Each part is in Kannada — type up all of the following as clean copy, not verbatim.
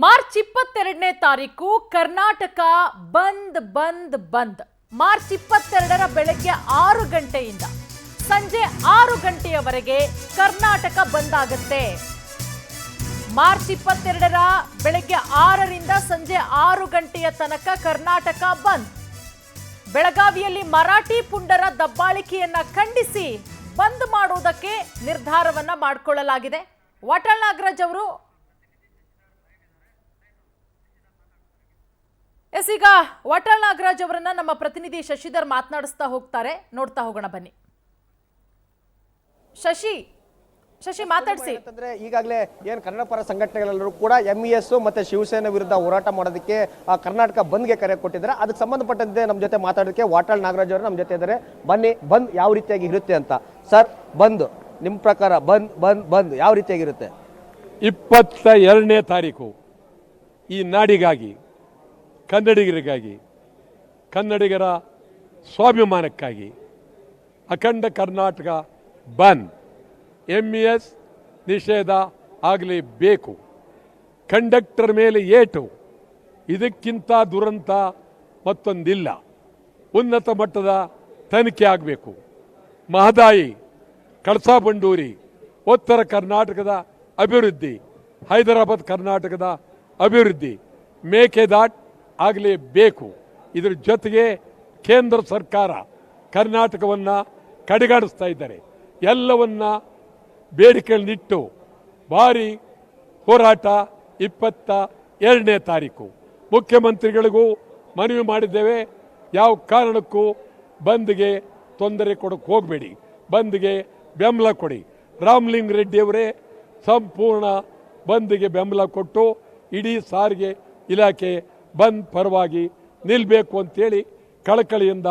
ಮಾರ್ಚ್ 22ನೇ ತಾರೀಕು ಕರ್ನಾಟಕ ಬಂದ್ ಬಂದ್ ಬಂದ್. ಮಾರ್ಚ್ 22ರ ಬೆಳಗ್ಗೆ 6 ಗಂಟೆಯಿಂದ ಸಂಜೆ 6 ಗಂಟೆಯವರೆಗೆ ಕರ್ನಾಟಕ ಬಂದ್ ಆಗುತ್ತೆ. ಮಾರ್ಚ್ 22ರ ಬೆಳಗ್ಗೆ 6ರಿಂದ ಸಂಜೆ 6 ಗಂಟೆಯ ತನಕ ಕರ್ನಾಟಕ ಬಂದ್. ಬೆಳಗಾವಿಯಲ್ಲಿ ಮರಾಠಿ ಪುಂಡರ ದಬ್ಬಾಳಿಕೆಯನ್ನ ಖಂಡಿಸಿ ಬಂದ್ ಮಾಡುವುದಕ್ಕೆ ನಿರ್ಧಾರವನ್ನ ಮಾಡಿಕೊಳ್ಳಲಾಗಿದೆ. ವಾಟಾಳ್ ನಾಗರಾಜ್ ಅವರು ಈಗ ವಾಟಾಳ್ ನಾಗರಾಜ್ ಅವರನ್ನ ನಮ್ಮ ಪ್ರತಿನಿಧಿ ಶಶಿಧರ್ ಮಾತನಾಡಿಸ್ತಾ ಹೋಗ್ತಾರೆ. ನೋಡ್ತಾ ಹೋಗೋಣ ಬನ್ನಿ. ಶಶಿ ಮಾತಾಡಿಸಿ. ಈಗಾಗಲೇ ಏನ್ ಕನ್ನಡ ಪರ ಸಂಘಟನೆಗಳೆಲ್ಲರೂ ಕೂಡ MES ಮತ್ತೆ ಶಿವಸೇನೆ ವಿರುದ್ಧ ಹೋರಾಟ ಮಾಡೋದಕ್ಕೆ ಕರ್ನಾಟಕ ಬಂದ್ಗೆ ಕರೆ ಕೊಟ್ಟಿದ್ದಾರೆ. ಅದಕ್ಕೆ ಸಂಬಂಧಪಟ್ಟಂತೆ ನಮ್ಮ ಜೊತೆ ಮಾತಾಡೋದಕ್ಕೆ ವಾಟಾಳ್ ನಾಗರಾಜ್ ಅವರು ನಮ್ಮ ಜೊತೆ ಇದ್ದಾರೆ. ಬನ್ನಿ, ಬಂದ್ ಯಾವ ರೀತಿಯಾಗಿ ಇರುತ್ತೆ ಅಂತ. ಸರ್, ಬಂದ್ ನಿಮ್ಮ ಪ್ರಕಾರ ಬಂದ್ ಬಂದ್ ಬಂದ್ ಯಾವ ರೀತಿಯಾಗಿರುತ್ತೆ? 22ನೇ ತಾರೀಕು ಈ ನಾಡಿಗಾಗಿ, ಕನ್ನಡಿಗರಿಗಾಗಿ, ಕನ್ನಡಿಗರ ಸ್ವಾಭಿಮಾನಕ್ಕಾಗಿ ಅಖಂಡ ಕರ್ನಾಟಕ ಬಂದ್. MES ನಿಷೇಧ ಆಗಲೇಬೇಕು. ಕಂಡಕ್ಟರ್ ಮೇಲೆ ಏಟು, ಇದಕ್ಕಿಂತ ದುರಂತ ಮತ್ತೊಂದಿಲ್ಲ. ಉನ್ನತ ಮಟ್ಟದ ತನಿಖೆ ಆಗಬೇಕು. ಮಹದಾಯಿ, ಕಳಸಾ ಬಂಡೂರಿ, ಉತ್ತರ ಕರ್ನಾಟಕದ ಅಭಿವೃದ್ಧಿ, ಹೈದರಾಬಾದ್ ಕರ್ನಾಟಕದ ಅಭಿವೃದ್ಧಿ, ಮೇಕೆದಾಟ್ ಆಗಲೇಬೇಕು. ಇದರ ಜೊತೆಗೆ ಕೇಂದ್ರ ಸರ್ಕಾರ ಕರ್ನಾಟಕವನ್ನು ಕಡೆಗಣಿಸ್ತಾ ಇದ್ದಾರೆ. ಎಲ್ಲವನ್ನ ಬೇಡಿಕೆಗಳನ್ನಿಟ್ಟು ಭಾರಿ ಹೋರಾಟ 22ನೇ ತಾರೀಕು ಮುಖ್ಯಮಂತ್ರಿಗಳಿಗೂ ಮನವಿ ಮಾಡಿದ್ದೇವೆ. ಯಾವ ಕಾರಣಕ್ಕೂ ಬಂದ್ಗೆ ತೊಂದರೆ ಕೊಡಕ್ಕೆ ಹೋಗಬೇಡಿ, ಬಂದ್ಗೆ ಬೆಂಬಲ ಕೊಡಿ. ರಾಮಲಿಂಗ ರೆಡ್ಡಿ ಅವರೇ ಸಂಪೂರ್ಣ ಬಂದ್ಗೆ ಬೆಂಬಲ ಕೊಟ್ಟು ಇಡೀ ಸಾರಿಗೆ ಇಲಾಖೆ ಬಂದ್ ಪರವಾಗಿ ನಿಲ್ಲಬೇಕು ಅಂತೇಳಿ ಕಳಕಳಿಯಿಂದ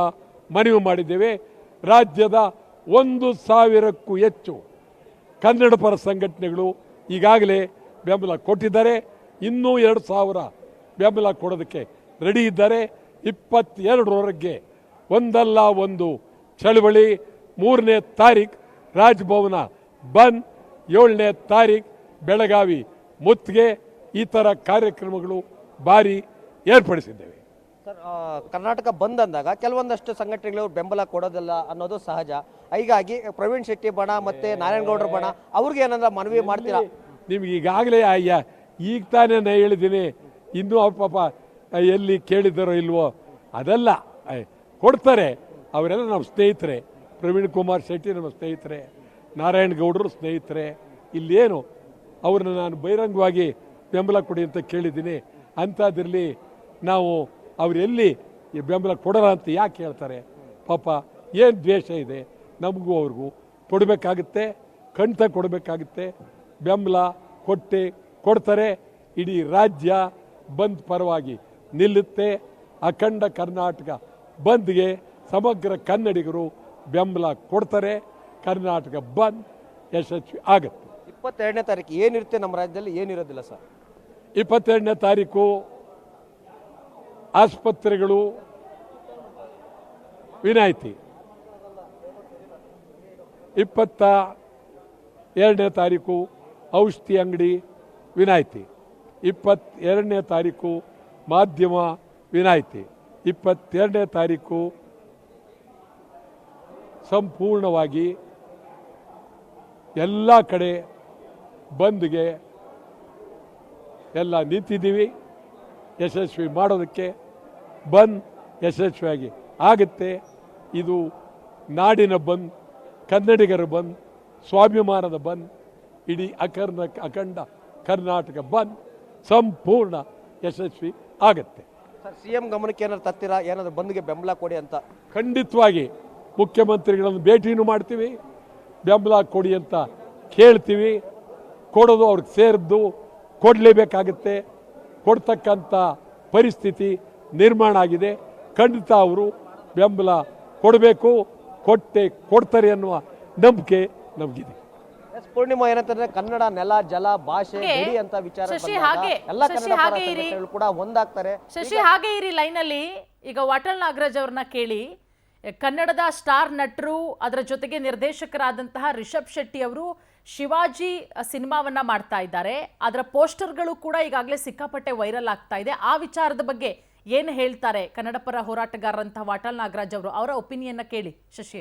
ಮನವಿ ಮಾಡಿದ್ದೇವೆ. ರಾಜ್ಯದ 1,000ಕ್ಕೂ ಹೆಚ್ಚು ಕನ್ನಡ ಪರ ಸಂಘಟನೆಗಳು ಈಗಾಗಲೇ ಬೆಂಬಲ ಕೊಟ್ಟಿದ್ದಾರೆ. ಇನ್ನೂ 2,000 ಬೆಂಬಲ ಕೊಡೋದಕ್ಕೆ ರೆಡಿ ಇದ್ದಾರೆ. 22ರವರೆಗೆ ಒಂದಲ್ಲ ಒಂದು ಚಳವಳಿ. 3ನೇ ತಾರೀಕು ರಾಜಭವನ ಬಂದ್, 7ನೇ ತಾರೀಕು ಬೆಳಗಾವಿ ಮುತ್ತಿಗೆ. ಈ ಥರ ಕಾರ್ಯಕ್ರಮಗಳು ಭಾರಿ ಏರ್ಪಡಿಸಿದ್ದೇವೆ. ಸರ್, ಕರ್ನಾಟಕ ಬಂದ್ ಅಂದಾಗ ಕೆಲವೊಂದಷ್ಟು ಸಂಘಟನೆಗಳು ಬೆಂಬಲ ಕೊಡೋದಿಲ್ಲ ಅನ್ನೋದು ಸಹಜ. ಹೀಗಾಗಿ ಪ್ರವೀಣ್ ಶೆಟ್ಟಿ ಬಣ ಮತ್ತೆ ನಾರಾಯಣಗೌಡರ ಬಣ ಅವ್ರಿಗೆ ಏನಂದ್ರೆ ಮನವಿ ಮಾಡ್ತೀರಾ? ನಿಮ್ಗೆ ಈಗಾಗಲೇ ಈಗ ತಾನೇ ನಾ ಹೇಳಿದ್ದೀನಿ. ಇನ್ನೂ ಅವ್ರ ಪಾಪ ಎಲ್ಲಿ ಕೇಳಿದ್ದಾರೋ ಇಲ್ವೋ ಅದೆಲ್ಲ ಕೊಡ್ತಾರೆ. ಅವರೆಲ್ಲ ನಮ್ಮ ಸ್ನೇಹಿತರೆ. ಪ್ರವೀಣ್ ಕುಮಾರ್ ಶೆಟ್ಟಿ ನಮ್ಮ ಸ್ನೇಹಿತರೆ, ನಾರಾಯಣಗೌಡರು ಸ್ನೇಹಿತರೆ. ಇಲ್ಲೇನು ಅವ್ರನ್ನ ನಾನು ಬಹಿರಂಗವಾಗಿ ಬೆಂಬಲ ಕೊಡಿ ಅಂತ ಕೇಳಿದ್ದೀನಿ. ಅಂಥದ್ರಲ್ಲಿ ನಾವು ಅವರೆಲ್ಲಿ ಬೆಂಬಲ ಕೊಡೋಲ್ಲ ಅಂತ ಯಾಕೆ ಹೇಳ್ತಾರೆ? ಪಾಪ ಏನು ದ್ವೇಷ ಇದೆ ನಮಗೂ ಅವ್ರಿಗೂ. ಕೊಡಬೇಕಾಗುತ್ತೆ, ಖಂಡಿತ ಕೊಡಬೇಕಾಗುತ್ತೆ. ಬೆಂಬಲ ಕೊಡ್ತಾರೆ. ಇಡೀ ರಾಜ್ಯ ಬಂದ್ ಪರವಾಗಿ ನಿಲ್ಲುತ್ತೆ. ಅಖಂಡ ಕರ್ನಾಟಕ ಬಂದ್ಗೆ ಸಮಗ್ರ ಕನ್ನಡಿಗರು ಬೆಂಬಲ ಕೊಡ್ತಾರೆ. ಕರ್ನಾಟಕ ಬಂದ್ ಯಶಸ್ವಿ ಆಗುತ್ತೆ. 22ನೇ ತಾರೀಕು ಏನಿರುತ್ತೆ ನಮ್ಮ ರಾಜ್ಯದಲ್ಲಿ, ಏನಿರೋದಿಲ್ಲ ಸರ್? 22ನೇ ತಾರೀಕು ಆಸ್ಪತ್ರೆಗಳು ವಿನಾಯಿತಿ. 22ನೇ ತಾರೀಕು ಔಷಧಿ ಅಂಗಡಿ ವಿನಾಯಿತಿ. 22ನೇ ತಾರೀಕು ಮಾಧ್ಯಮ ವಿನಾಯಿತಿ. 22ನೇ ತಾರೀಕು ಸಂಪೂರ್ಣವಾಗಿ ಎಲ್ಲ ಕಡೆ ಬಂದ್ಗೆ ಎಲ್ಲ ನಿಂತಿದ್ದೀವಿ. ಯಶಸ್ವಿ ಮಾಡೋದಕ್ಕೆ ಬಂದ್ ಯಶಸ್ವಿಯಾಗಿ ಆಗುತ್ತೆ. ಇದು ನಾಡಿನ ಬಂದ್, ಕನ್ನಡಿಗರ ಬಂದ್, ಸ್ವಾಭಿಮಾನದ ಬಂದ್. ಇಡೀ ಅಖಂಡ ಕರ್ನಾಟಕ ಬಂದ್ ಸಂಪೂರ್ಣ ಯಶಸ್ವಿ ಆಗುತ್ತೆ. ಸರ್, CM ಗಮನಕ್ಕೆ ಏನಾದ್ರು ತರ್ತೀರಾ? ಏನಾದ್ರು ಬಂದ್ಗೆ ಬೆಂಬಲ ಕೊಡಿ ಅಂತ? ಖಂಡಿತವಾಗಿ ಮುಖ್ಯಮಂತ್ರಿಗಳನ್ನು ಭೇಟಿನೂ ಮಾಡ್ತೀವಿ. ಬೆಂಬಲ ಕೊಡಿ ಅಂತ ಕೇಳ್ತೀವಿ. ಕೊಡೋದು ಅವ್ರಿಗೆ ಸೇರಿದ್ದು ಕೊಡಲೇಬೇಕಾಗುತ್ತೆ. ಕೊಡ್ತಕ್ಕಂಥ ಪರಿಸ್ಥಿತಿ ನಿರ್ಮಾಣ ಆಗಿದೆ. ಖಂಡಿತ ಅವರು ಬೆಂಬಲ ಕೊಡಬೇಕು, ಕೊಡ್ತಾರೆ ಅನ್ನುವ ನಂಬಿಕೆ ನಮಗಿದೆ. ಪೂರ್ಣಿಮಾ, ಏನಂತಂದ್ರೆ ಕನ್ನಡ ನೆಲ, ಜಲ, ಭಾಷೆ, ಗಡಿ ಅಂತ ವಿಚಾರ ಎಲ್ಲ ಕನ್ನಡ ಪರ ಸಂಘಟನೆಗಳು ಕೂಡ ಒಂದಾಗ್ತಾರೆ. ಶಶಿ, ಹಾಗೆ ಇರಿ ಲೈನಲ್ಲಿ. ಈಗ ವಾಟಾಳ್ ನಾಗರಾಜ್ ಅವ್ರನ್ನ ಕೇಳಿ. ಕನ್ನಡದ ಸ್ಟಾರ್ ನಟರು, ಅದರ ಜೊತೆಗೆ ನಿರ್ದೇಶಕರಾದಂತಹ ರಿಷಬ್ ಶೆಟ್ಟಿ ಅವರು ಶಿವಾಜಿ ಸಿನಿಮಾವನ್ನ ಮಾಡ್ತಾ ಇದ್ದಾರೆ. ಅದರ ಪೋಸ್ಟರ್ಗಳು ಕೂಡ ಈಗಾಗಲೇ ಸಿಕ್ಕಾಪಟ್ಟೆ ವೈರಲ್ ಆಗ್ತಾ ಇದೆ. ಆ ವಿಚಾರದ ಬಗ್ಗೆ ಏನು ಹೇಳ್ತಾರೆ ಕನ್ನಡ ಪರ ಹೋರಾಟಗಾರರಂತಹ ವಾಟಾಳ್ ನಾಗರಾಜ್ ಅವರು? ಅವರ ಒಪಿನಿಯನ್ನ ಕೇಳಿ ಶಶಿ.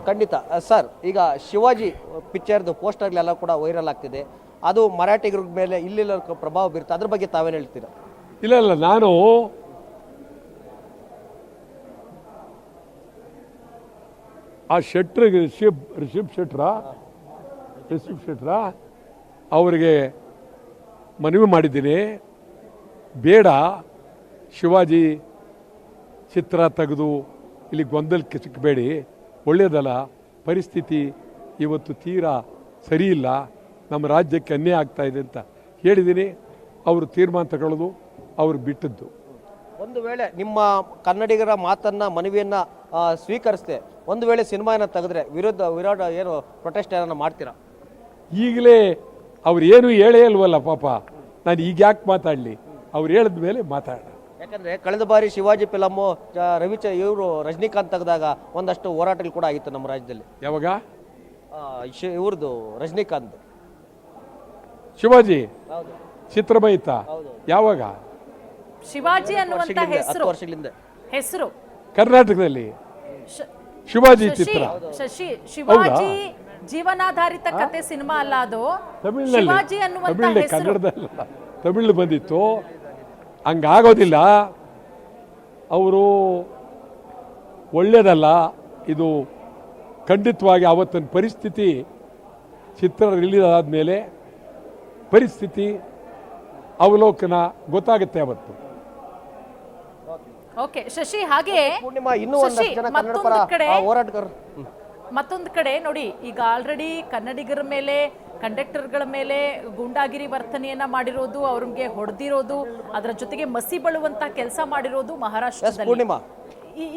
ಖಂಡಿತ ಸರ್, ಈಗ ಶಿವಾಜಿ ಪಿಕ್ಚರ್ದು ಪೋಸ್ಟರ್ಗಳೆಲ್ಲ ಕೂಡ ವೈರಲ್ ಆಗ್ತಿದೆ. ಅದು ಮರಾಠಿಗರ ಮೇಲೆ ಇಲ್ಲಿಲ್ಲ ಪ್ರಭಾವ ಬೀರುತ್ತೆ. ಅದ್ರ ಬಗ್ಗೆ ತಾವೇನು ಹೇಳ್ತೀರಾ? ಇಲ್ಲ, ನಾನು ಆ ಶೆಟ್ರಿಗೆ ರಿಷಬ್ ಶೆಟ್ರ ಅವರಿಗೆ ಮನವಿ ಮಾಡಿದ್ದೀನಿ, ಬೇಡ ಶಿವಾಜಿ ಚಿತ್ರ ತೆಗೆದು ಇಲ್ಲಿ ಗೊಂದಲಕ್ಕೆ ಸಿಕ್ಕಬೇಡಿ, ಒಳ್ಳೆಯದಲ್ಲ, ಪರಿಸ್ಥಿತಿ ಇವತ್ತು ತೀರಾ ಸರಿಯಿಲ್ಲ, ನಮ್ಮ ರಾಜ್ಯಕ್ಕೆ ಅನ್ಯಾಯ ಆಗ್ತಾ ಇದೆ ಅಂತ ಹೇಳಿದ್ದೀನಿ. ಅವರು ತೀರ್ಮಾನ ತಗೊಳ್ಳೋದು ಅವ್ರು ಬಿಟ್ಟದ್ದು. ಒಂದು ವೇಳೆ ನಿಮ್ಮ ಕನ್ನಡಿಗರ ಮಾತನ್ನ ಮನವಿಯನ್ನ ಸ್ವೀಕರಿಸದೆ ಒಂದು ವೇಳೆ ಸಿನಿಮಾನ ತೆಗೆದ್ರೆ ವಿರೋಧ ಏನು ಪ್ರೊಟೆಸ್ಟ್ ಏನಾರ ಮಾಡ್ತೀರಾ? ಈಗಲೇ ಅವ್ರು ಏನು ಹೇಳೇ ಇಲ್ವಲ್ಲ ಪಾಪ, ನಾನು ಈಗ ಯಾಕೆ ಮಾತಾಡಲಿ, ಅವ್ರು ಹೇಳಿದ ಮೇಲೆ ಮಾತಾಡೋಣ. ಯಾಕಂದ್ರೆ ಕಳೆದ ಬಾರಿ ಶಿವಾಜಿ ಫಿಲಮ್ಮು ಇವರು ರಜನಿಕಾಂತ್ ತೆಗೆದಾಗ ಒಂದಷ್ಟು ಹೋರಾಟಗಳು ಕೂಡ ಆಗಿತ್ತು ನಮ್ಮ ರಾಜ್ಯದಲ್ಲಿ. ಯಾವಾಗ? ಇವ್ರದ್ದು ರಜನಿಕಾಂತ್ ಶಿವಾಜಿ ಚಿತ್ರ ಬೈತ ಯಾವಾಗ? ಶಿವಾಜಿ ಅನ್ನುವಂತ 10 ವರ್ಷಗಳಿಂದ ಹೆಸರು ಕರ್ನಾಟಕದಲ್ಲಿ ಶಿವಾಜಿ ಚಿತ್ರ. ಶಶಿ, ಶಿವಾಜಿ ಜೀವನಾಧಾರಿತ ಕತೆ ಸಿನಿಮಾ ಅಲ್ಲ ಅದು. ಶಿವಾಜಿ ಅನ್ನುವಂತ ಹೆಸರು ಕನ್ನಡದಲ್ಲ, ತಮಿಳು ಬಂದಿತ್ತು. ಹಂಗಾಗೋದಿಲ್ಲ, ಅವರು ಒಳ್ಳೇದಲ್ಲ ಇದು. ಖಂಡಿತವಾಗಿ ಆವತ್ತಿನ ಪರಿಸ್ಥಿತಿ, ಚಿತ್ರ ರಿಲೀಸ್ ಆದಮೇಲೆ ಪರಿಸ್ಥಿತಿ ಅವಲೋಕನ ಗೊತ್ತಾಗುತ್ತೆ ಅವತ್ತು. ಓಕೆ ಶಶಿ, ಹಾಗೆ ಮತ್ತೊಂದು ಕಡೆ ನೋಡಿ, ಈಗ ಆಲ್ರೆಡಿ ಕನ್ನಡಿಗರ ಮೇಲೆ, ಕಂಡಕ್ಟರ್ಗಳ ಮೇಲೆ ಗೂಂಡಾಗಿರಿ ವರ್ತನೆಯನ್ನ ಮಾಡಿರೋದು, ಅವ್ರಿಗೆ ಹೊಡೆದಿರೋದು, ಅದರ ಜೊತೆಗೆ ಮಸಿ ಬಳುವಂತ ಕೆಲಸ ಮಾಡಿರೋದು ಮಹಾರಾಷ್ಟ್ರದಲ್ಲಿ.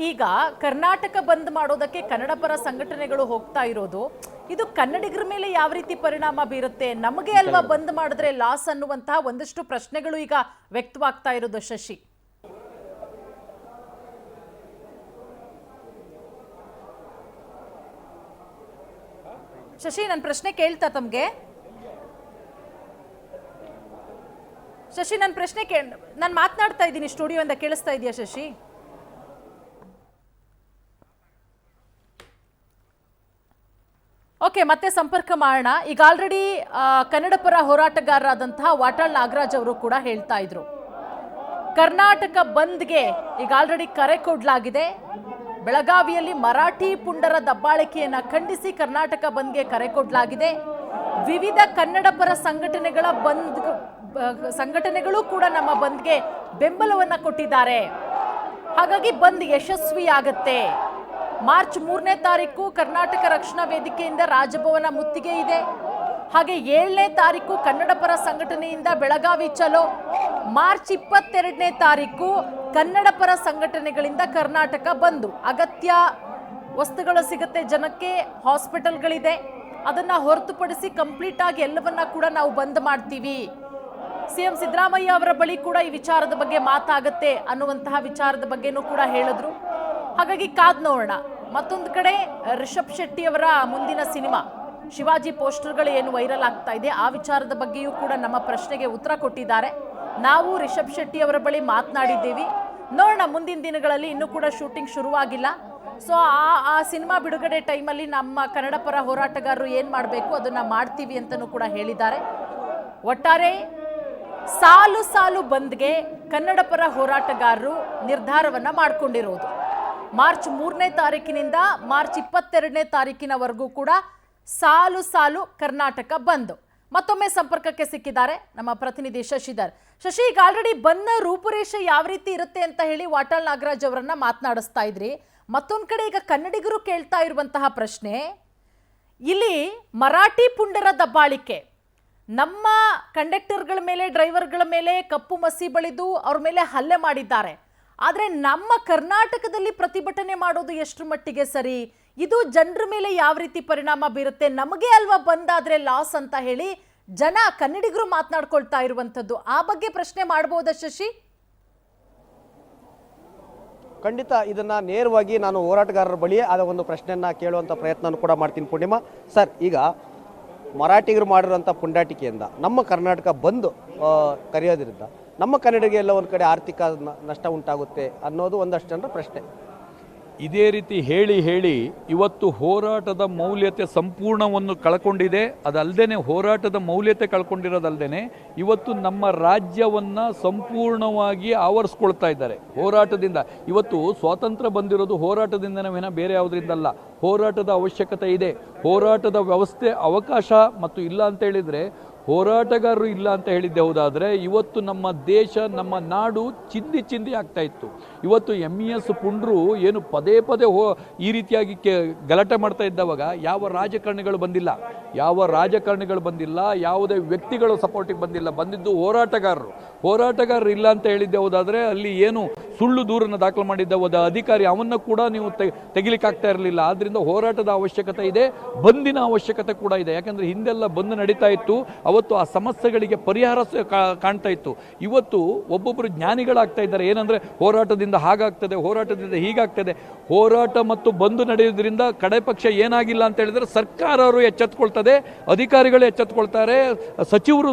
ಈಗ ಕರ್ನಾಟಕ ಬಂದ್ ಮಾಡೋದಕ್ಕೆ ಕನ್ನಡ ಪರ ಸಂಘಟನೆಗಳು ಹೋಗ್ತಾ ಇರೋದು, ಇದು ಕನ್ನಡಿಗರ ಮೇಲೆ ಯಾವ ರೀತಿ ಪರಿಣಾಮ ಬೀರುತ್ತೆ? ನಮಗೆ ಅಲ್ವಾ ಬಂದ್ ಮಾಡಿದ್ರೆ ಲಾಸ್ ಅನ್ನುವಂತಹ ಒಂದಷ್ಟು ಪ್ರಶ್ನೆಗಳು ಈಗ ವ್ಯಕ್ತವಾಗ್ತಾ ಇರೋದು ಶಶಿ. ಶಶಿ, ನನ್ನ ಪ್ರಶ್ನೆ ಕೇಳ್ತಾ ತಮ್ಗೆ? ಶಶಿ, ನನ್ನ ಪ್ರಶ್ನೆ ನಾನು ಮಾತನಾಡ್ತಾ ಇದ್ದೀನಿ ಸ್ಟುಡಿಯೋಯಿಂದ, ಕೇಳಿಸ್ತಾ ಇದೆಯಾ ಶಶಿ? ಓಕೆ, ಮತ್ತೆ ಸಂಪರ್ಕ ಮಾಡೋಣ. ಈಗ ಆಲ್ರೆಡಿ ಕನ್ನಡ ಪರ ಹೋರಾಟಗಾರರಾದಂತಹ ವಾಟಾಳ್ ನಾಗರಾಜ್ ಅವರು ಕೂಡ ಹೇಳ್ತಾ ಇದ್ರು, ಕರ್ನಾಟಕ ಬಂದ್ಗೆ ಈಗ ಆಲ್ರೆಡಿ ಕರೆ ಕೊಡಲಾಗಿದೆ. ಬೆಳಗಾವಿಯಲ್ಲಿ ಮರಾಠಿ ಪುಂಡರ ದಬ್ಬಾಳಿಕೆಯನ್ನ ಖಂಡಿಸಿ ಕರ್ನಾಟಕ ಬಂದ್ಗೆ ಕರೆ ಕೊಡಲಾಗಿದೆ. ವಿವಿಧ ಕನ್ನಡ ಪರ ಸಂಘಟನೆಗಳು ಕೂಡ ನಮ್ಮ ಬಂದ್ಗೆ ಬೆಂಬಲವನ್ನ ಕೊಟ್ಟಿದ್ದಾರೆ. ಹಾಗಾಗಿ ಬಂದ್ ಯಶಸ್ವಿಯಾಗತ್ತೆ. ಮಾರ್ಚ್ 3ನೇ ತಾರೀಕು ಕರ್ನಾಟಕ ರಕ್ಷಣಾ ವೇದಿಕೆಯಿಂದ ರಾಜಭವನ ಮುತ್ತಿಗೆ ಇದೆ. ಹಾಗೆ 7ನೇ ತಾರೀಕು ಕನ್ನಡ ಪರ ಸಂಘಟನೆಯಿಂದ ಬೆಳಗಾವಿ ಚಲೋ. ಮಾರ್ಚ್ 22ನೇ ತಾರೀಕು ಕನ್ನಡ ಪರ ಸಂಘಟನೆಗಳಿಂದ ಕರ್ನಾಟಕ ಬಂದು. ಅಗತ್ಯ ವಸ್ತುಗಳು ಸಿಗುತ್ತೆ ಜನಕ್ಕೆ, ಹಾಸ್ಪಿಟಲ್ಗಳಿದೆ, ಅದನ್ನ ಹೊರತುಪಡಿಸಿ ಕಂಪ್ಲೀಟ್ ಆಗಿ ಎಲ್ಲವನ್ನ ಕೂಡ ನಾವು ಬಂದ್ ಮಾಡ್ತೀವಿ. ಸಿಎಂ ಸಿದ್ದರಾಮಯ್ಯ ಅವರ ಬಳಿ ಕೂಡ ಈ ವಿಚಾರದ ಬಗ್ಗೆ ಮಾತಾಗತ್ತೆ ಅನ್ನುವಂತಹ ವಿಚಾರದ ಬಗ್ಗೆನೂ ಕೂಡ ಹೇಳಿದ್ರು. ಹಾಗಾಗಿ ಕಾದ್ ನೋಡೋಣ. ಮತ್ತೊಂದು ಕಡೆ ರಿಷಬ್ ಶೆಟ್ಟಿ ಅವರ ಮುಂದಿನ ಸಿನಿಮಾ ಶಿವಾಜಿ ಪೋಸ್ಟರ್ಗಳು ಏನು ವೈರಲ್ ಆಗ್ತಾ ಇದೆ, ಆ ವಿಚಾರದ ಬಗ್ಗೆಯೂ ಕೂಡ ನಮ್ಮ ಪ್ರಶ್ನೆಗೆ ಉತ್ತರ ಕೊಟ್ಟಿದ್ದಾರೆ. ನಾವು ರಿಷಬ್ ಶೆಟ್ಟಿ ಅವರ ಬಳಿ ಮಾತನಾಡಿದ್ದೀವಿ. ನೋಡೋಣ, ಮುಂದಿನ ದಿನಗಳಲ್ಲಿ ಇನ್ನೂ ಕೂಡ ಶೂಟಿಂಗ್ ಶುರುವಾಗಿಲ್ಲ. ಸೊ ಆ ಸಿನಿಮಾ ಬಿಡುಗಡೆ ಟೈಮಲ್ಲಿ ನಮ್ಮ ಕನ್ನಡ ಪರ ಹೋರಾಟಗಾರರು ಏನು ಮಾಡಬೇಕು ಅದನ್ನ ಮಾಡ್ತೀವಿ ಅಂತಲೂ ಕೂಡ ಹೇಳಿದ್ದಾರೆ. ಒಟ್ಟಾರೆ ಸಾಲು ಸಾಲು ಬಂದ್ಗೆ ಕನ್ನಡ ಪರ ಹೋರಾಟಗಾರರು ನಿರ್ಧಾರವನ್ನ ಮಾಡಿಕೊಂಡಿರೋದು. ಮಾರ್ಚ್ 3ನೇ ತಾರೀಕಿನಿಂದ ಮಾರ್ಚ್ 22ನೇ ತಾರೀಕಿನವರೆಗೂ ಕೂಡ ಸಾಲು ಸಾಲು ಕರ್ನಾಟಕ ಬಂದ್. ಮತ್ತೊಮ್ಮೆ ಸಂಪರ್ಕಕ್ಕೆ ಸಿಕ್ಕಿದ್ದಾರೆ ನಮ್ಮ ಪ್ರತಿನಿಧಿ ಶಶಿಧರ್. ಶಶಿ, ಈಗ ಆಲ್ರೆಡಿ ಬಂದ ರೂಪುರೇಷೆ ಯಾವ ರೀತಿ ಇರುತ್ತೆ ಅಂತ ಹೇಳಿ ವಾಟಾಳ್ ನಾಗರಾಜ್ ಅವರನ್ನ ಮಾತನಾಡಿಸ್ತಾ ಇದ್ರಿ. ಮತ್ತೊಂದು ಕಡೆ ಈಗ ಕನ್ನಡಿಗರು ಕೇಳ್ತಾ ಇರುವಂತಹ ಪ್ರಶ್ನೆ, ಇಲ್ಲಿ ಮರಾಠಿ ಪುಂಡರ ದಬ್ಬಾಳಿಕೆ, ನಮ್ಮ ಕಂಡಕ್ಟರ್ಗಳ ಮೇಲೆ, ಡ್ರೈವರ್ಗಳ ಮೇಲೆ ಕಪ್ಪು ಮಸಿ ಬಳಿದು ಅವ್ರ ಮೇಲೆ ಹಲ್ಲೆ ಮಾಡಿದ್ದಾರೆ. ಆದರೆ ನಮ್ಮ ಕರ್ನಾಟಕದಲ್ಲಿ ಪ್ರತಿಭಟನೆ ಮಾಡೋದು ಎಷ್ಟು ಮಟ್ಟಿಗೆ ಸರಿ? ಇದು ಜನರ ಮೇಲೆ ಯಾವ ರೀತಿ ಪರಿಣಾಮ ಬೀರುತ್ತೆ? ನಮಗೆ ಅಲ್ವಾ ಬಂದಾದ್ರೆ ಲಾಸ್ ಅಂತ ಹೇಳಿ ಜನ, ಕನ್ನಡಿಗರು ಮಾತನಾಡ್ಕೊಳ್ತಾ ಇರುವಂಥದ್ದು. ಆ ಬಗ್ಗೆ ಪ್ರಶ್ನೆ ಮಾಡಬಹುದಾ ಶಶಿ? ಖಂಡಿತ ಇದನ್ನ ನೇರವಾಗಿ ನಾನು ಹೋರಾಟಗಾರರ ಬಳಿಯೇ ಆದ ಒಂದು ಪ್ರಶ್ನೆಯನ್ನ ಕೇಳುವಂಥ ಪ್ರಯತ್ನ ಕೂಡ ಮಾಡ್ತೀನಿ. ಪೂರ್ಣಿಮಾ ಸರ್, ಈಗ ಮರಾಠಿಗರು ಮಾಡಿರುವಂಥ ಪುಂಡಾಟಿಕೆಯಿಂದ ನಮ್ಮ ಕರ್ನಾಟಕ ಬಂದ್ ಕರೆಯೋದ್ರಿಂದ ನಮ್ಮ ಕನ್ನಡಿಗರಿಗೆ ಎಲ್ಲ ಒಂದು ಕಡೆ ಆರ್ಥಿಕ ನಷ್ಟ ಉಂಟಾಗುತ್ತೆ ಅನ್ನೋದು ಒಂದಷ್ಟು ಜನರ ಪ್ರಶ್ನೆ. ಇದೇ ರೀತಿ ಹೇಳಿ ಹೇಳಿ ಇವತ್ತು ಹೋರಾಟದ ಮೌಲ್ಯತೆ ಸಂಪೂರ್ಣವನ್ನು ಕಳ್ಕೊಂಡಿದೆ. ಅದಲ್ಲದೆ ಹೋರಾಟದ ಮೌಲ್ಯತೆ ಕಳ್ಕೊಂಡಿರೋದಲ್ಲದೆ ಇವತ್ತು ನಮ್ಮ ರಾಜ್ಯವನ್ನು ಸಂಪೂರ್ಣವಾಗಿ ಆವರಿಸ್ಕೊಳ್ತಾ ಇದ್ದಾರೆ ಹೋರಾಟದಿಂದ. ಇವತ್ತು ಸ್ವಾತಂತ್ರ್ಯ ಬಂದಿರೋದು ಹೋರಾಟದಿಂದನೇ ವಿನ ಬೇರೆ ಯಾವುದರಿಂದಲ್ಲ. ಹೋರಾಟದ ಅವಶ್ಯಕತೆ ಇದೆ. ಹೋರಾಟದ ವ್ಯವಸ್ಥೆ ಅವಕಾಶ ಮತ್ತು ಇಲ್ಲ ಅಂತ ಹೇಳಿದರೆ ಹೋರಾಟಗಾರರು ಇಲ್ಲ ಅಂತ ಹೇಳಿದ್ದೆ ಹೌದಾದರೆ ಇವತ್ತು ನಮ್ಮ ದೇಶ ನಮ್ಮ ನಾಡು ಚಿಂದಿ ಚಿಂದಿ ಆಗ್ತಾ ಇತ್ತು. ಇವತ್ತು MES ಪುಂಡ್ರು ಏನು ಪದೇ ಪದೇ ಈ ರೀತಿಯಾಗಿ ಗಲಾಟೆ ಮಾಡ್ತಾ ಇದ್ದವಾಗ ಯಾವ ರಾಜಕಾರಣಿಗಳು ಬಂದಿಲ್ಲ, ಯಾವುದೇ ವ್ಯಕ್ತಿಗಳು ಸಪೋರ್ಟಿಗೆ ಬಂದಿಲ್ಲ. ಬಂದಿದ್ದು ಹೋರಾಟಗಾರರು ಇಲ್ಲ ಅಂತ ಹೇಳಿದ್ದೆ ಹೌದಾದರೆ ಅಲ್ಲಿ ಏನು ಸುಳ್ಳು ದೂರನ್ನು ದಾಖಲು ಮಾಡಿದ್ದ ಅಧಿಕಾರಿ ಅವನ್ನ ಕೂಡ ನೀವು ತೆಗಿಲಿಕ್ಕಾಗ್ತಾ ಇರಲಿಲ್ಲ. ಆದ್ದರಿಂದ ಹೋರಾಟದ ಅವಶ್ಯಕತೆ ಇದೆ, ಬಂದಿನ ಅವಶ್ಯಕತೆ ಕೂಡ ಇದೆ. ಯಾಕಂದರೆ ಹಿಂದೆಲ್ಲ ಬಂದ್ ನಡೀತಾ ಇತ್ತು, ಅವತ್ತು ಆ ಸಮಸ್ಯೆಗಳಿಗೆ ಪರಿಹಾರ ಕಾಣ್ತಾ ಇತ್ತು. ಇವತ್ತು ಒಬ್ಬೊಬ್ಬರು ಜ್ಞಾನಿಗಳಾಗ್ತಾ ಇದ್ದಾರೆ. ಏನಂದರೆ ಹೋರಾಟದಿಂದ ಹಾಗಾಗ್ತದೆ, ಹೋರಾಟದಿಂದ ಹೀಗಾಗ್ತದೆ. ಹೋರಾಟ ಮತ್ತು ಬಂದು ನಡೆಯೋದ್ರಿಂದ ಕಡೆ ಪಕ್ಷ ಏನಾಗಿಲ್ಲ ಅಂತ ಹೇಳಿದ್ರೆ ಸರ್ಕಾರವರು ಎಚ್ಚೆತ್ತುಕೊಳ್ತದೆ, ಅಧಿಕಾರಿಗಳು ಎಚ್ಚೆತ್ತುಕೊಳ್ತಾರೆ, ಸಚಿವರು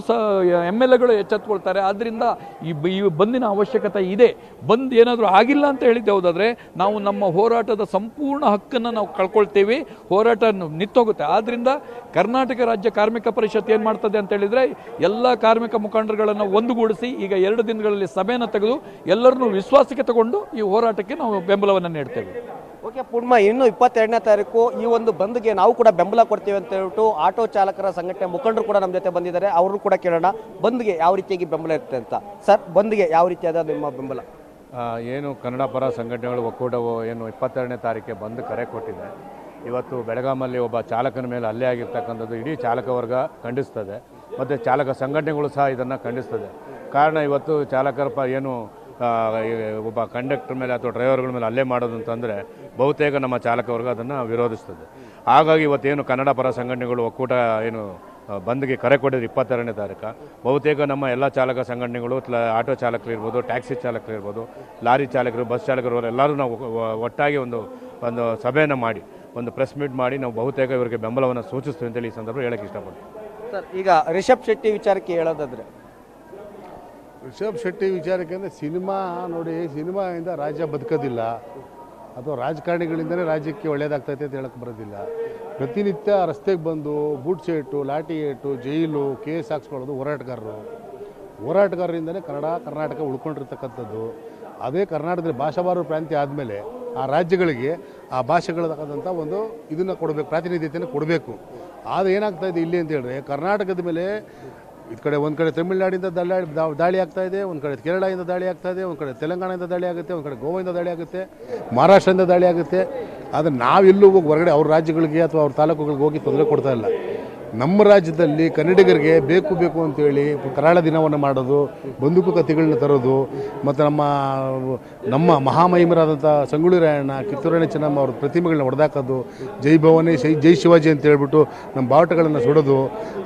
MLAಗಳು ಎಚ್ಚೆತ್ತುಕೊಳ್ತಾರೆ. ಆದ್ದರಿಂದ ಈ ಬಂದಿನ ಅವಶ್ಯಕತೆ ಇದೆ. ಬಂದ್ ಏನಾದರೂ ಆಗಿಲ್ಲ ಅಂತ ಹೇಳಿದ್ದೆ ಹೌದಾದರೆ ನಾವು ನಮ್ಮ ಹೋರಾಟದ ಸಂಪೂರ್ಣ ಹಕ್ಕನ್ನು ನಾವು ಕಳ್ಕೊಳ್ತೇವೆ, ಹೋರಾಟ ನಿಂತೋಗುತ್ತೆ. ಆದ್ದರಿಂದ ಕರ್ನಾಟಕ ರಾಜ್ಯ ಕಾರ್ಮಿಕ ಪರಿಷತ್ ಏನು ಮಾಡ್ತದೆ ಅಂತ ಹೇಳಿದರೆ ಎಲ್ಲ ಕಾರ್ಮಿಕ ಮುಖಂಡರುಗಳನ್ನು ಒಂದುಗೂಡಿಸಿ ಈಗ 2 ದಿನಗಳಲ್ಲಿ ಸಭೆಯನ್ನು ತೆಗೆದು ಎಲ್ಲರನ್ನೂ ವಿಶ್ವಾಸಕ್ಕೆ ತಗೊಂಡು ಈ ಹೋರಾಟಕ್ಕೆ ನಾವು ಬೆಂಬಲವನ್ನು ನೀಡ್ತೇವೆ. ಓಕೆ ಪೂರ್ಣಿಮಾ, ಇನ್ನು 22ನೇ ತಾರೀಕು ಈ ಒಂದು ಬಂದ್ಗೆ ನಾವು ಕೂಡ ಬೆಂಬಲ ಕೊಡ್ತೀವಿ ಅಂತ ಹೇಳ್ಬಿಟ್ಟು ಆಟೋ ಚಾಲಕರ ಸಂಘಟನೆ ಮುಖಂಡರು ಕೂಡ ನಮ್ಮ ಜೊತೆ ಬಂದಿದ್ದಾರೆ. ಅವರು ಕೂಡ ಕೇಳೋಣ ಬಂದ್ಗೆ ಯಾವ ರೀತಿಯಾಗಿ ಬೆಂಬಲ ಇರುತ್ತೆ ಅಂತ. ಸರ್, ಬಂದ್ಗೆ ಯಾವ ರೀತಿಯಾದ ನಿಮ್ಮ ಬೆಂಬಲ? ಏನು ಕನ್ನಡ ಪರ ಸಂಘಟನೆಗಳು ಒಕ್ಕೂಟವು ಏನು 22ನೇ ತಾರೀಕಿಗೆ ಬಂದ್ ಕರೆ ಕೊಟ್ಟಿದೆ. ಇವತ್ತು ಬೆಳಗಾಮಲ್ಲಿ ಒಬ್ಬ ಚಾಲಕನ ಮೇಲೆ ಹಲ್ಲೆ ಆಗಿರ್ತಕ್ಕಂಥದ್ದು ಇಡೀ ಚಾಲಕ ವರ್ಗ ಖಂಡಿಸ್ತದೆ ಮತ್ತು ಚಾಲಕ ಸಂಘಟನೆಗಳು ಸಹ ಇದನ್ನು ಖಂಡಿಸ್ತದೆ. ಕಾರಣ ಇವತ್ತು ಚಾಲಕರ ಏನು ಒಬ್ಬ ಕಂಡಕ್ಟರ್ ಮೇಲೆ ಅಥವಾ ಡ್ರೈವರ್ಗಳ ಮೇಲೆ ಹಲ್ಲೆ ಮಾಡೋದು ಅಂತಂದರೆ ಬಹುತೇಕ ನಮ್ಮ ಚಾಲಕ ವರ್ಗ ಅದನ್ನು ವಿರೋಧಿಸ್ತದೆ. ಹಾಗಾಗಿ ಇವತ್ತೇನು ಕನ್ನಡ ಪರ ಸಂಘಟನೆಗಳು ಒಕ್ಕೂಟ ಏನು ಬಂದ್ಗೆ ಕರೆ ಕೊಟ್ಟಿದ್ರು 22ನೇ ತಾರೀಕು, ಬಹುತೇಕ ನಮ್ಮ ಎಲ್ಲ ಚಾಲಕ ಸಂಘಟನೆಗಳು ಆಟೋ ಚಾಲಕರಿರ್ಬೋದು, ಟ್ಯಾಕ್ಸಿ ಚಾಲಕರಿರ್ಬೋದು, ಲಾರಿ ಚಾಲಕರು, ಬಸ್ ಚಾಲಕರು ಎಲ್ಲರೂ ನಾವು ಒಟ್ಟಾಗಿ ಒಂದು ಸಭೆಯನ್ನು ಮಾಡಿ ಒಂದು ಪ್ರೆಸ್ ಮೀಟ್ ಮಾಡಿ ನಾವು ಬಹುತೇಕ ಇವರಿಗೆ ಬೆಂಬಲವನ್ನು ಸೂಚಿಸ್ತೀವಿ ಅಂತೇಳಿ ಈ ಸಂದರ್ಭ ಹೇಳಕ್ಕೆ ಇಷ್ಟಪಡ್ತೀನಿ. ಸರ್, ಈಗ ರಿಷಬ್ ಶೆಟ್ಟಿ ವಿಚಾರಕ್ಕೆ ಹೇಳೋದಾದ್ರೆ, ರಿಷಬ್ ಶೆಟ್ಟಿ ವಿಚಾರಕ್ಕೆ ಅಂದರೆ ಸಿನಿಮಾ ನೋಡಿ, ಸಿನಿಮಾಯಿಂದ ರಾಜ್ಯ ಬದುಕೋದಿಲ್ಲ ಅಥವಾ ರಾಜಕಾರಣಿಗಳಿಂದಲೇ ರಾಜ್ಯಕ್ಕೆ ಒಳ್ಳೆಯದಾಗ್ತೈತೆ ಅಂತ ಹೇಳಕ್ಕೆ ಬರೋದಿಲ್ಲ. ಪ್ರತಿನಿತ್ಯ ರಸ್ತೆಗೆ ಬಂದು ಬೂಟ್ ಏಟು, ಲಾಠಿ ಏಟು, ಜೈಲು, ಕೇಸ್ ಹಾಕ್ಸ್ಕೊಳ್ಳೋದು ಹೋರಾಟಗಾರರಿಂದಲೇ ಕರ್ನಾಟಕ ಉಳ್ಕೊಂಡಿರ್ತಕ್ಕಂಥದ್ದು. ಅದೇ ಕರ್ನಾಟಕದಲ್ಲಿ ಭಾಷಾವಾರು ಪ್ರಾಂತ್ಯ ಆದಮೇಲೆ ಆ ರಾಜ್ಯಗಳಿಗೆ ಆ ಭಾಷೆಗಳತಕ್ಕಂಥ ಒಂದು ಇದನ್ನು ಕೊಡಬೇಕು, ಪ್ರಾತಿನಿಧ್ಯತೆಯನ್ನು ಕೊಡಬೇಕು. ಆದರೆ ಏನಾಗ್ತಾಯಿದೆ ಇಲ್ಲಿ ಅಂತ ಹೇಳಿದ್ರೆ ಕರ್ನಾಟಕದ ಮೇಲೆ ಒಂದು ಕಡೆ ತಮಿಳುನಾಡಿಂದ ದಾಳಿ ಆಗ್ತಾ ಇದೆ, ಒಂದು ಕಡೆ ಕೇರಳದಿಂದ ದಾಳಿ ಆಗ್ತಾ ಇದೆ, ಒಂದು ಕಡೆ ತೆಲಂಗಾಣದಿಂದ ದಾಳಿ ಆಗುತ್ತೆ, ಒಂದು ಕಡೆ ಗೋವಾದಿಂದ ದಾಳಿ ಆಗುತ್ತೆ, ಮಹಾರಾಷ್ಟ್ರದಿಂದ ದಾಳಿ ಆಗುತ್ತೆ. ಆದರೆ ನಾವೆಲ್ಲೂ ಹೋಗಿ ಹೊರಗಡೆ ಅವ್ರ ರಾಜ್ಯಗಳಿಗೆ ಅಥವಾ ಅವ್ರ ತಾಲೂಕುಗಳಿಗೆ ಹೋಗಿ ತೊಂದರೆ ಕೊಡ್ತಾ ಇಲ್ಲ. ನಮ್ಮ ರಾಜ್ಯದಲ್ಲಿ ಕನ್ನಡಿಗರಿಗೆ ಬೇಕು ಅಂತೇಳಿ ಕರಾಳ ದಿನವನ್ನು ಮಾಡೋದು, ಬಂದೂಕು ಕತ್ತಿಗಳನ್ನ ತರೋದು, ಮತ್ತು ನಮ್ಮ ಮಹಾಮಹಿಮರಾದಂಥ ಸಂಗೊಳ್ಳಿ ರಾಯಣ್ಣ, ಕಿತ್ತೂರು ರಾಣಿ ಚೆನ್ನಮ್ಮ ಅವ್ರ ಪ್ರತಿಮೆಗಳನ್ನ ಹೊಡೆದಾಕೋದು, ಜೈ ಭವಾನಿ ಜೈ ಶಿವಾಜಿ ಅಂತ ಹೇಳ್ಬಿಟ್ಟು ನಮ್ಮ ಬಾವುಟಗಳನ್ನು ಸುಡೋದು,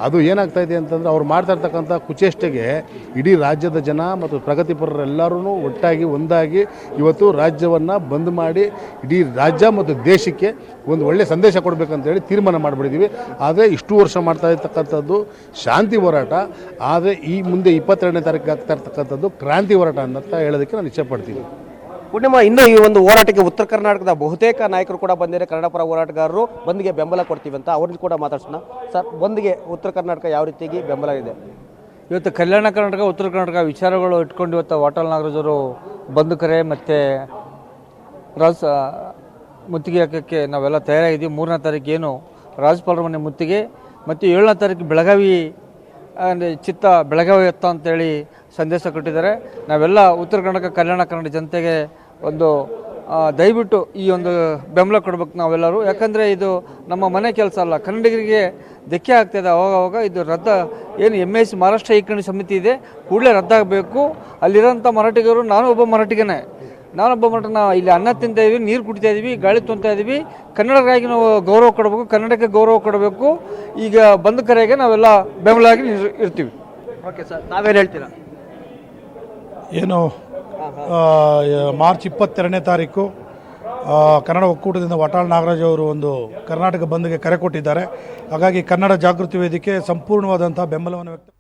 ಅದು ಏನಾಗ್ತಾಯಿದೆ ಅಂತಂದರೆ ಅವ್ರು ಮಾಡ್ತಾ ಇರ್ತಕ್ಕಂಥ ಕುಚೇಷ್ಟೆಗೆ ಇಡೀ ರಾಜ್ಯದ ಜನ ಮತ್ತು ಪ್ರಗತಿಪರರೆಲ್ಲರೂ ಒಟ್ಟಾಗಿ ಒಂದಾಗಿ ಇವತ್ತು ರಾಜ್ಯವನ್ನು ಬಂದ್ ಮಾಡಿ ಇಡೀ ರಾಜ್ಯ ಮತ್ತು ದೇಶಕ್ಕೆ ಒಂದು ಒಳ್ಳೆಯ ಸಂದೇಶ ಕೊಡಬೇಕಂತೇಳಿ ತೀರ್ಮಾನ ಮಾಡಿಬಿಟ್ಟಿದ್ದೀವಿ. ಆದರೆ ಇಷ್ಟು ವರ್ಷ ಮಾಡ್ತಾ ಇರ್ತಕ್ಕಂಥದ್ದು ಶಾಂತಿ ಹೋರಾಟ, ಆದರೆ ಈ ಮುಂದೆ 22ನೇ ತಾರೀಕಿಗೆ ಆಗ್ತಾ ಇರ್ತಕ್ಕಂಥದ್ದು ಕ್ರಾಂತಿ ಹೋರಾಟ ಅಂತ ಹೇಳೋದಕ್ಕೆ ನಾನು ಇಷ್ಟಪಡ್ತೀನಿ. ಪೂರ್ಣಿಮಾ, ಇನ್ನು ಈ ಒಂದು ಹೋರಾಟಕ್ಕೆ ಉತ್ತರ ಕರ್ನಾಟಕದ ಬಹುತೇಕ ನಾಯಕರು ಕೂಡ ಬಂದಿದ್ದಾರೆ. ಕನ್ನಡ ಪರ ಹೋರಾಟಗಾರರು ಬಂದ್ಗೆ ಬೆಂಬಲ ಕೊಡ್ತೀವಿ ಅಂತ ಅವ್ರನ್ನ ಕೂಡ ಮಾತಾಡ್ಸೋಣ. ಸರ್, ಬಂದ್ಗೆ ಉತ್ತರ ಕರ್ನಾಟಕ ಯಾವ ರೀತಿಯಾಗಿ ಬೆಂಬಲ ಇದೆ? ಇವತ್ತು ಕಲ್ಯಾಣ ಕರ್ನಾಟಕ, ಉತ್ತರ ಕರ್ನಾಟಕ ವಿಚಾರಗಳು ಇಟ್ಕೊಂಡು ಇವತ್ತು ವಾಟಾಳ್ ನಾಗರಾಜ್ ಅವರು ಬಂದು ಕರೆ ಮತ್ತು ಮುತ್ತಿಗೆ ಹಾಕೋಕ್ಕೆ ನಾವೆಲ್ಲ ತಯಾರಾಗಿದ್ದೀವಿ. 3ನೇ ತಾರೀಕು ಏನು ರಾಜ್ಯಪಾಲರ ಮನೆ ಮುತ್ತಿಗೆ ಮತ್ತು 7ನೇ ತಾರೀಕು ಬೆಳಗಾವಿ ಬೆಳಗಾವಿ ಎತ್ತ ಅಂತೇಳಿ ಸಂದೇಶ ಕೊಟ್ಟಿದ್ದಾರೆ. ನಾವೆಲ್ಲ ಉತ್ತರ ಕರ್ನಾಟಕ, ಕಲ್ಯಾಣ ಕರ್ನಾಟಕ ಜನತೆಗೆ ಒಂದು ದಯವಿಟ್ಟು ಈ ಒಂದು ಬೆಂಬಲ ಕೊಡ್ಬೇಕು ನಾವೆಲ್ಲರೂ. ಯಾಕಂದರೆ ಇದು ನಮ್ಮ ಮನೆ ಕೆಲಸ ಅಲ್ಲ, ಕನ್ನಡಿಗರಿಗೆ ಧಕ್ಕೆ ಆಗ್ತಾಯಿದೆ. ಅವಾಗ ಇದು ಏನು MIS ಮಹಾರಾಷ್ಟ್ರ ಏಕೀಕರಣ ಸಮಿತಿ ಇದೆ, ಕೂಡಲೇ ರದ್ದಾಗಬೇಕು. ಅಲ್ಲಿರೋಂಥ ಮರಾಠಿಗರು, ನಾನೊಬ್ಬ ಮರಾಠಿಗನೇ, ನಾವು ಇಲ್ಲಿ ಅನ್ನ ತಿಂತಾ ಇದೀವಿ, ನೀರು ಕುಡಿತಾ ಇದೀವಿ, ಗಾಳಿ ತುಂಬ್ತಾ ಇದೀವಿ. ಕನ್ನಡಕ್ಕಾಗಿ ನಾವು ಗೌರವ ಕೊಡಬೇಕು, ಕನ್ನಡಕ್ಕೆ ಗೌರವ ಕೊಡಬೇಕು. ಈಗ ಬಂದ ಕರೆಗೆ ನಾವೆಲ್ಲ ಬೆಂಬಲವಾಗಿ ಇರ್ತೀವಿ. ಓಕೆ ಸರ್, ನಾವೇನು ಹೇಳ್ತೀರಾ? ಏನು ಮಾರ್ಚ್ 22ನೇ ತಾರೀಕು ಕನ್ನಡ ಒಕ್ಕೂಟದಿಂದ ವಾಟಾಳ್ ನಾಗರಾಜ್ ಅವರು ಒಂದು ಕರ್ನಾಟಕ ಬಂದ್ಗೆ ಕರೆ ಕೊಟ್ಟಿದ್ದಾರೆ. ಹಾಗಾಗಿ ಕನ್ನಡ ಜಾಗೃತಿ ವೇದಿಕೆ ಸಂಪೂರ್ಣವಾದಂಥ ಬೆಂಬಲವನ್ನು ವ್ಯಕ್ತ